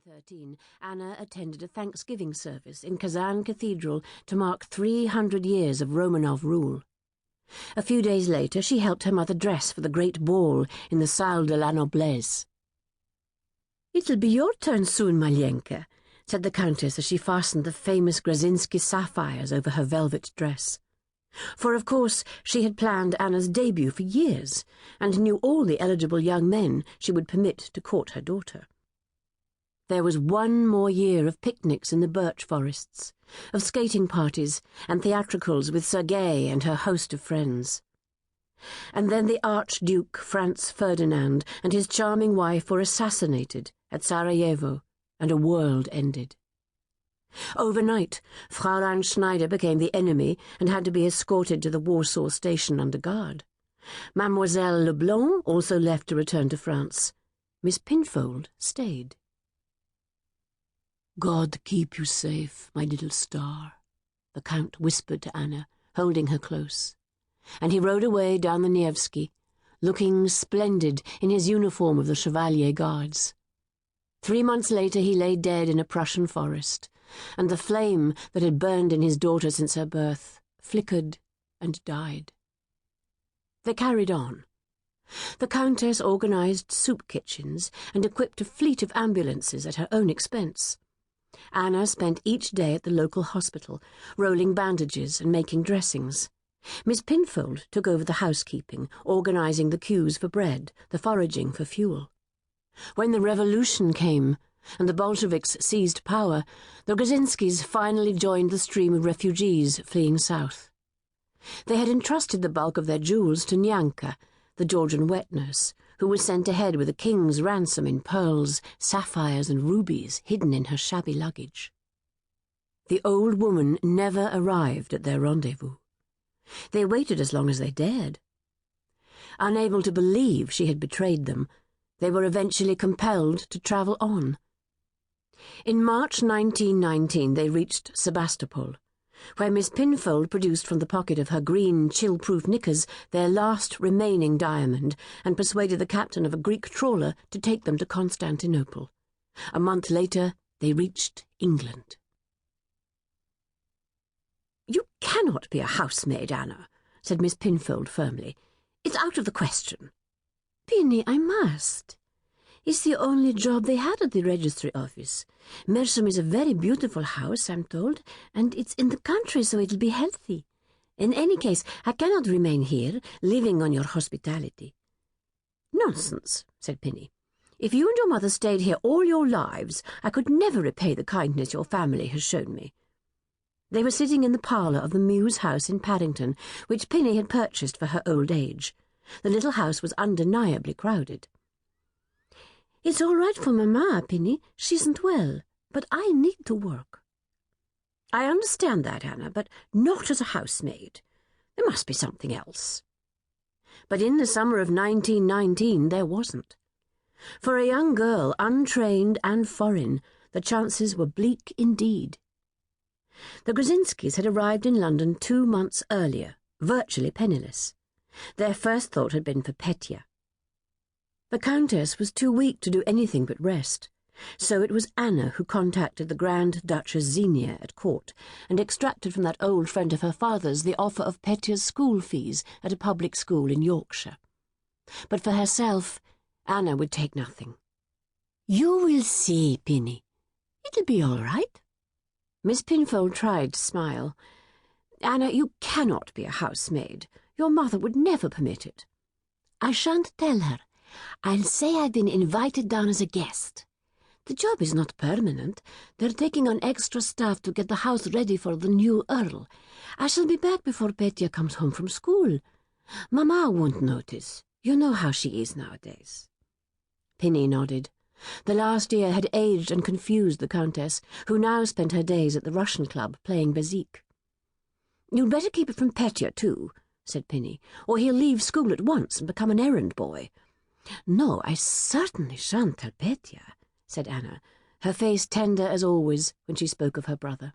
1913, Anna attended a Thanksgiving service in Kazan Cathedral to mark 300 years of Romanov rule. A few days later, she helped her mother dress for the great ball in the Salle de la Noblesse. "It'll be your turn soon, Malyenka," said the Countess as she fastened the famous Grzinski sapphires over her velvet dress. For, of course, she had planned Anna's debut for years, and knew all the eligible young men she would permit to court her daughter. There was one more year of picnics in the birch forests, of skating parties and theatricals with Sergei and her host of friends. And then the Archduke Franz Ferdinand and his charming wife were assassinated at Sarajevo, and a world ended. Overnight, Fräulein Schneider became the enemy and had to be escorted to the Warsaw station under guard. Mademoiselle Leblanc also left to return to France. Miss Pinfold stayed. "God keep you safe, my little star," the Count whispered to Anna, holding her close. And he rode away down the Nevsky, looking splendid in his uniform of the Chevalier Guards. 3 months later he lay dead in a Prussian forest, and the flame that had burned in his daughter since her birth flickered and died. They carried on. The Countess organized soup kitchens and equipped a fleet of ambulances at her own expense. Anna spent each day at the local hospital, rolling bandages and making dressings. Miss Pinfold took over the housekeeping, organizing the queues for bread, the foraging for fuel. When the revolution came, and the Bolsheviks seized power, the Grzinskis finally joined the stream of refugees fleeing south. They had entrusted the bulk of their jewels to Nyanka, the Georgian wet nurse, who was sent ahead with a king's ransom in pearls, sapphires, and rubies hidden in her shabby luggage. The old woman never arrived at their rendezvous. They waited as long as they dared. Unable to believe she had betrayed them, they were eventually compelled to travel on. In March 1919 they reached Sebastopol, where Miss Pinfold produced from the pocket of her green, chill-proof knickers their last remaining diamond and persuaded the captain of a Greek trawler to take them to Constantinople. A month later, they reached England. "You cannot be a housemaid, Anna," said Miss Pinfold firmly. "It's out of the question." "Pinny, I must. It's the only job they had at the registry office. Mersham is a very beautiful house, I'm told, and it's in the country, so it'll be healthy. In any case, I cannot remain here, living on your hospitality." "Nonsense," said Pinny. "If you and your mother stayed here all your lives, I could never repay the kindness your family has shown me." They were sitting in the parlour of the Mews house in Paddington, which Pinny had purchased for her old age. The little house was undeniably crowded. "It's all right for Mamma, Pinny. She isn't well, but I need to work." "I understand that, Anna, but not as a housemaid. There must be something else." But in the summer of 1919 there wasn't. For a young girl, untrained and foreign, the chances were bleak indeed. The Grzinskis had arrived in London 2 months earlier, virtually penniless. Their first thought had been for Petya. The Countess was too weak to do anything but rest, so it was Anna who contacted the Grand Duchess Xenia at court and extracted from that old friend of her father's the offer of Petya's school fees at a public school in Yorkshire. But for herself, Anna would take nothing. "You will see, Pinny. It'll be all right." Miss Pinfold tried to smile. "Anna, you cannot be a housemaid. Your mother would never permit it." "I shan't tell her. I'll say I've been invited down as a guest. The job is not permanent. They're taking on extra staff to get the house ready for the new Earl. I shall be back before Petya comes home from school. Mamma won't notice. You know how she is nowadays." Pinny nodded. The last year had aged and confused the Countess, who now spent her days at the Russian club playing bezique. "You'd better keep it from Petya, too," said Pinny, "or he'll leave school at once and become an errand boy." "No, I certainly shan't tell Petya," said Anna, her face tender as always when she spoke of her brother.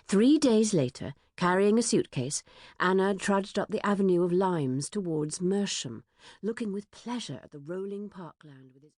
3 days later, carrying a suitcase, Anna trudged up the avenue of limes towards Mersham, looking with pleasure at the rolling parkland with its